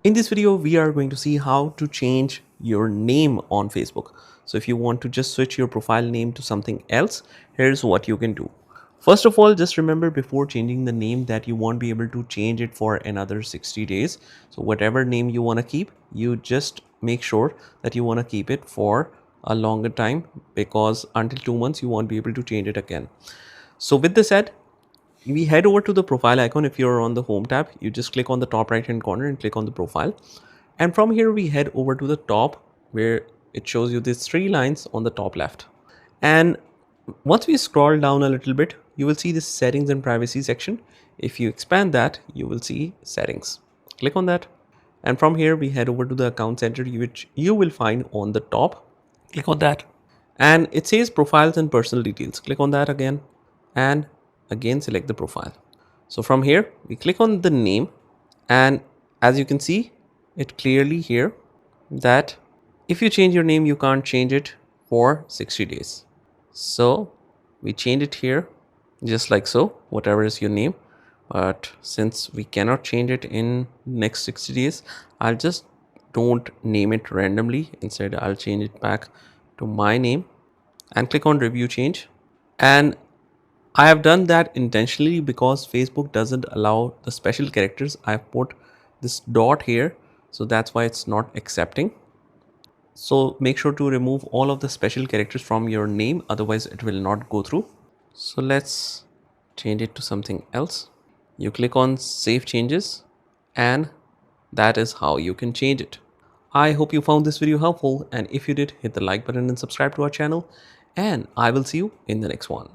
In this video, we are going to see how to change your name on Facebook. So if you want to just switch your profile name to something else, here's what you can do. First of all, just remember before changing the name that you won't be able to change it for another 60 days. So whatever name you want to keep, you just make sure that you want to keep it for a longer time, because until 2 months, you won't be able to change it again. So with this said, we head over to the profile icon. If you're on the home tab, you just click on the top right hand corner and click on the profile, and from here we head over to the top where it shows you these three lines on the top left. And once we scroll down a little bit, you will see this settings and privacy section. If you expand that, you will see settings. Click on that, and from here we head over to the account center, which you will find on the top. Click on that, and it says profiles and personal details. Click on that again, and again select the profile. So from here we click on the name, and as you can see it clearly here that if you change your name, you can't change it for 60 days. So we change it here just like so, whatever is your name. But since we cannot change it in next 60 days, I'll just don't name it randomly. Instead, I'll change it back to my name and click on review change. And I have done that intentionally because Facebook doesn't allow the special characters. I've put this dot here, so that's why it's not accepting. So make sure to remove all of the special characters from your name, otherwise it will not go through. So let's change it to something else. You click on save changes, and that is how you can change it. I hope you found this video helpful, and if you did, hit the like button and subscribe to our channel, and I will see you in the next one.